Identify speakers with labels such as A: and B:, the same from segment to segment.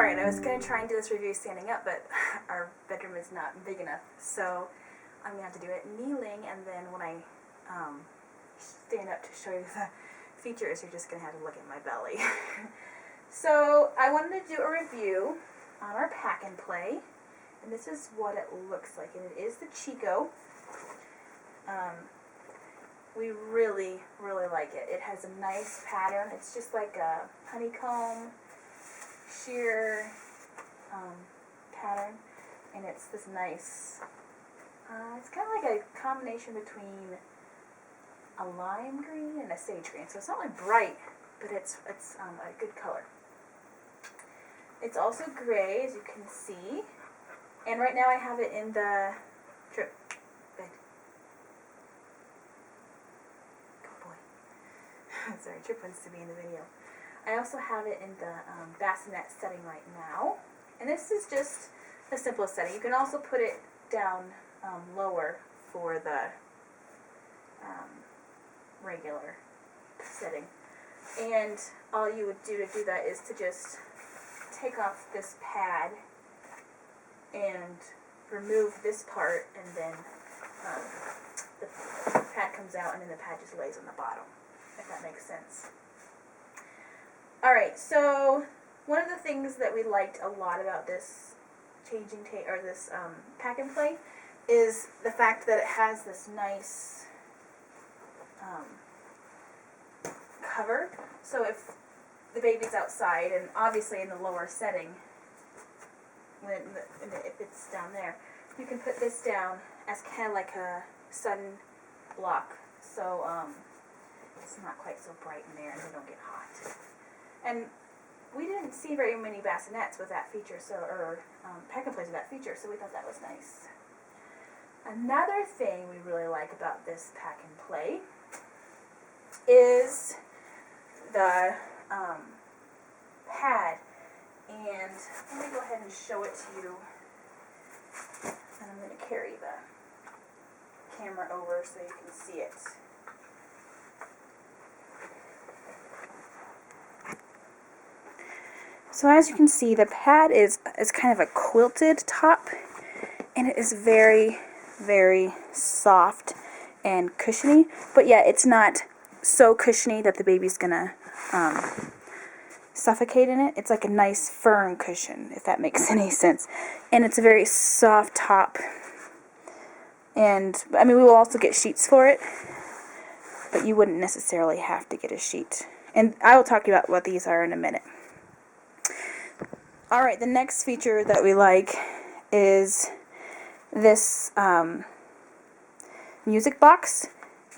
A: Alright, I was going to try and do this review standing up, but our bedroom is not big enough, so I'm going to have to do it kneeling, and then when I stand up to show you the features, you're just going to have to look at my belly. So, I wanted to do a review on our pack and play, and this is what it looks like, and it is the Chicco. We really, really like it. It has a nice pattern. It's just like a honeycomb sheer pattern, and it's this nice, it's kind of like a combination between a lime green and a sage green. So it's not like bright, but it's a good color. It's also gray, as you can see, and right now I have it in the Trip. Good. Good boy. Sorry, Trip wants to be in the video. I also have it in the bassinet setting right now, and this is just the simplest setting. You can also put it down lower for the regular setting, and all you would do to do that is to just take off this pad and remove this part, and then the pad comes out, and then the pad just lays on the bottom, if that makes sense. Alright, so one of the things that we liked a lot about this pack and play is the fact that it has this nice cover. So if the baby's outside, and obviously in the lower setting, if it's down there, you can put this down as kind of like a sun block, so it's not quite so bright in there and they don't get hot. And we didn't see very many bassinets with that feature, or pack and plays with that feature, so we thought that was nice. Another thing we really like about this pack and play is the pad, and let me go ahead and show it to you, and I'm going to carry the camera over so you can see it. So as you can see, the pad is kind of a quilted top, and it is very, very soft and cushiony, but yet it's not so cushiony that the baby's gonna suffocate in it. It's like a nice firm cushion, if that makes any sense. And it's a very soft top. And I mean, we will also get sheets for it, but you wouldn't necessarily have to get a sheet. And I will talk about what these are in a minute. Alright, the next feature that we like is this music box.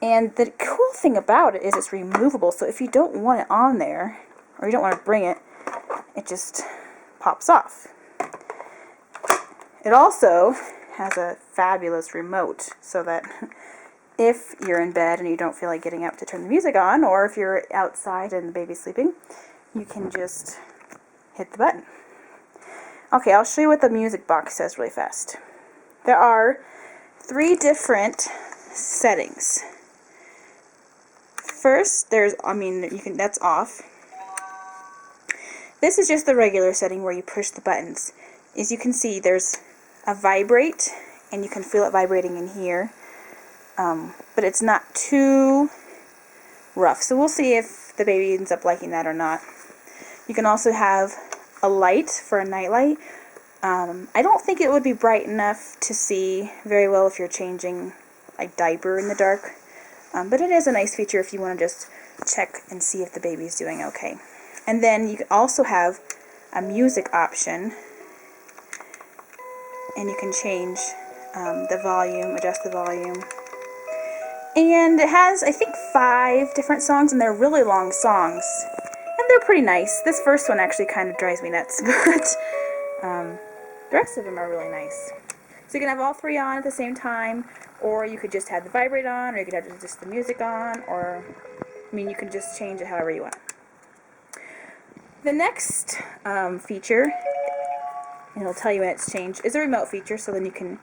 A: And the cool thing about it is it's removable, so if you don't want it on there, or you don't want to bring it, it just pops off. It also has a fabulous remote, so that if you're in bed and you don't feel like getting up to turn the music on, or if you're outside and the baby's sleeping, you can just hit the button. Okay, I'll show you what the music box says really fast. There are 3 different settings. First, that's off. This is just the regular setting where you push the buttons. As you can see, there's a vibrate, and you can feel it vibrating in here, but it's not too rough. So we'll see if the baby ends up liking that or not. You can also have a light for a night light. I don't think it would be bright enough to see very well if you're changing a diaper in the dark, but it is a nice feature if you want to just check and see if the baby's doing okay. And then you can also have a music option, and you can change the volume, adjust the volume. And it has, I think, 5 different songs, and they're really long songs. And they're pretty nice. This first one actually kind of drives me nuts, but the rest of them are really nice. So you can have all 3 on at the same time, or you could just have the vibrate on, or you could have just the music on, or, you can just change it however you want. The next feature, and it'll tell you when it's changed, is a remote feature, so then you can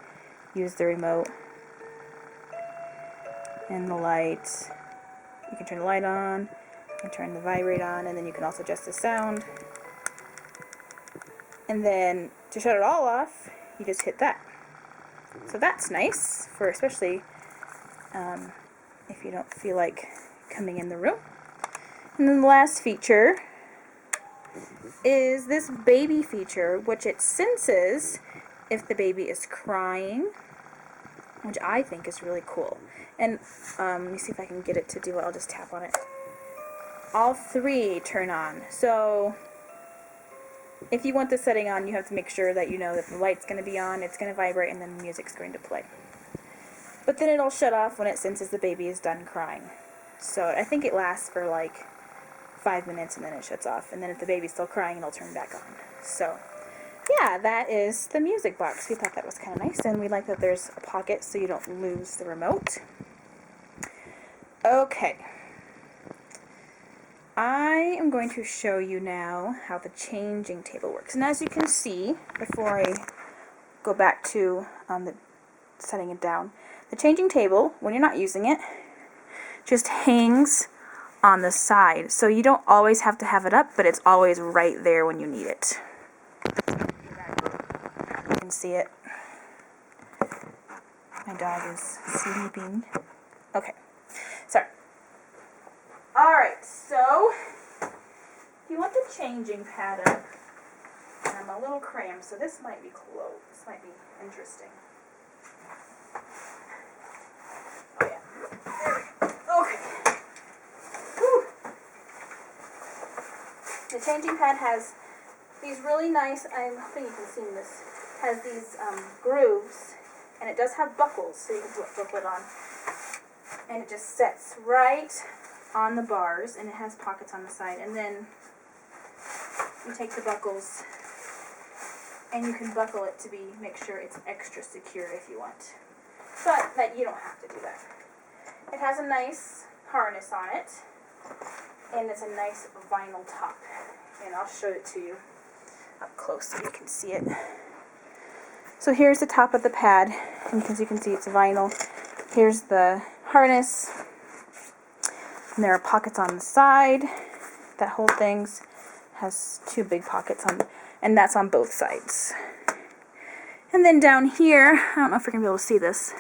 A: use the remote and the light. You can turn the light on, you can turn the vibrate on, and then you can also adjust the sound. And then to shut it all off, you just hit that. So that's nice, for especially if you don't feel like coming in the room. And then the last feature is this baby feature, which it senses if the baby is crying, which I think is really cool. And let me see if I can get it to do it. I'll just tap on it. All three turn on. So if you want the setting on, you have to make sure that you know that the light's going to be on, it's going to vibrate, and then the music's going to play. But then it'll shut off when it senses the baby is done crying. So I think it lasts for like 5 minutes and then it shuts off. And then if the baby's still crying, it'll turn back on. So yeah, that is the music box. We thought that was kind of nice, and we like that there's a pocket so you don't lose the remote. Okay. I am going to show you now how the changing table works. And as you can see, before I go back to setting it down, the changing table, when you're not using it, just hangs on the side. So you don't always have to have it up, but it's always right there when you need it. You can see it. My dog is sleeping. Okay, sorry. Alright, so if you want the changing pad up, and I'm a little cramped, so this might be close. This might be interesting. Oh yeah. Okay. Whew. The changing pad has these really nice, I'm hoping you can see this, has these grooves, and it does have buckles, so you can put it on. And it just sets right on the bars, and it has pockets on the side. And then you take the buckles, and you can buckle it to make sure it's extra secure if you want. But that you don't have to do that. It has a nice harness on it, and it's a nice vinyl top. And I'll show it to you up close so you can see it. So here's the top of the pad, and as you can see, it's vinyl. Here's the harness, and there are pockets on the side that hold things. Has two big pockets on, and that's on both sides. And then down here, I don't know if you're gonna be able to see this,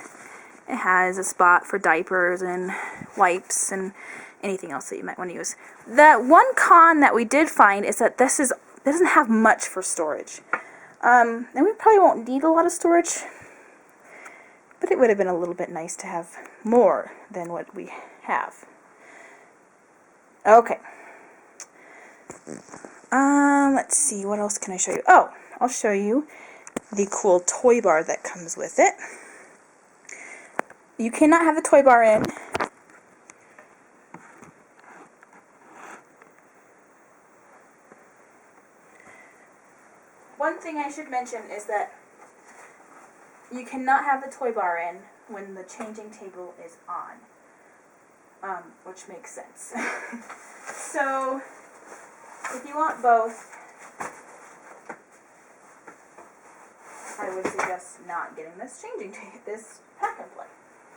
A: it has a spot for diapers and wipes and anything else that you might want to use. The one con that we did find is that this doesn't have much for storage. And we probably won't need a lot of storage, but it would have been a little bit nice to have more than what we have. Okay. Let's see, what else can I show you? Oh, I'll show you the cool toy bar that comes with it. You cannot have the toy bar in. One thing I should mention is that you cannot have the toy bar in when the changing table is on, which makes sense. So, if you want both, I would suggest not getting this this pack and play.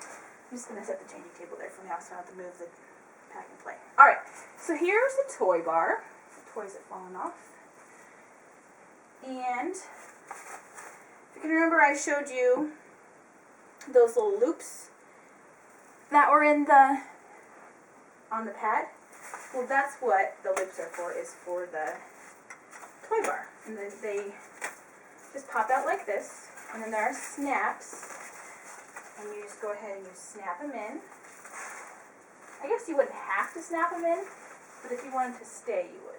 A: I'm just going to set the changing table there for now so I don't have to move the pack and play. Alright, so here's the toy bar. The toys have fallen off. And if you can remember, I showed you those little loops that were on the pad. Well, that's what the loops are for, is for the toy bar. And then they just pop out like this, and then there are snaps, and you just go ahead and you snap them in. I guess you wouldn't have to snap them in, but if you wanted to stay, you would.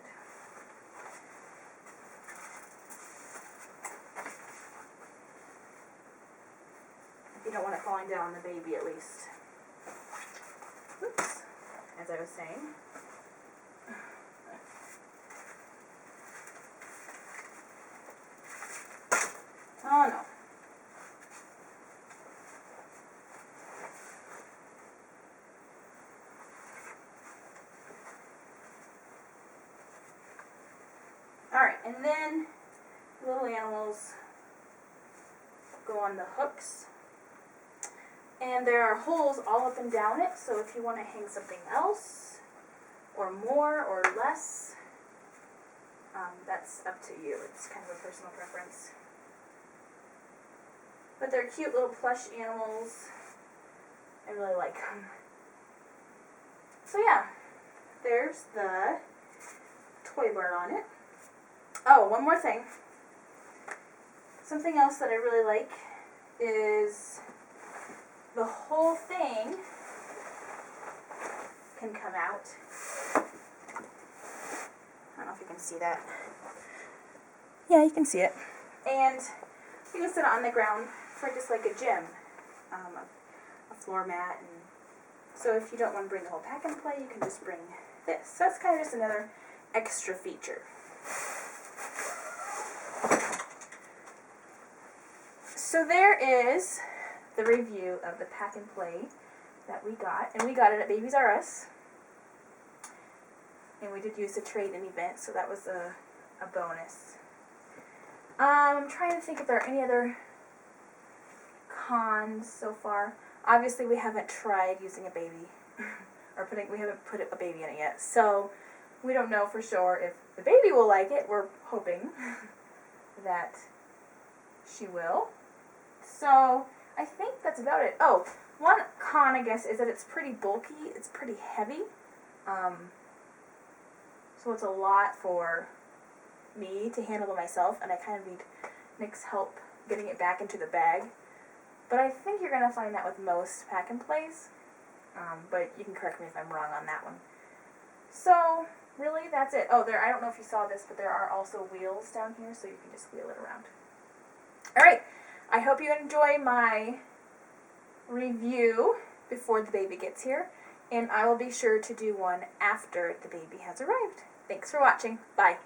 A: You don't want it falling down on the baby, at least. Oops, as I was saying. Oh no. Alright, and then the little animals go on the hooks. And there are holes all up and down it, so if you want to hang something else, or more, or less, That's up to you. It's kind of a personal preference. But they're cute little plush animals. I really like them. So yeah, there's the toy bird on it. Oh, one more thing. Something else that I really like is the whole thing can come out. I don't know if you can see that. Yeah, you can see it. And you can sit on the ground for just like a gym, a floor mat. And so if you don't want to bring the whole pack and play, you can just bring this. So that's kind of just another extra feature. So there is the review of the pack and play that we got, and we got it at Babies R Us. And we did use the trade-in event, so that was a bonus. I'm trying to think if there are any other cons so far. Obviously, we haven't tried using a baby, or we haven't put a baby in it yet, so we don't know for sure if the baby will like it. We're hoping that she will. So I think that's about it. Oh, one con, I guess, is that it's pretty bulky. It's pretty heavy. So it's a lot for me to handle myself, and I kind of need Nick's help getting it back into the bag. But I think you're going to find that with most pack and plays. But you can correct me if I'm wrong on that one. So, really, that's it. Oh, I don't know if you saw this, but there are also wheels down here, so you can just wheel it around. Alright, I hope you enjoy my review before the baby gets here, and I will be sure to do one after the baby has arrived. Thanks for watching. Bye.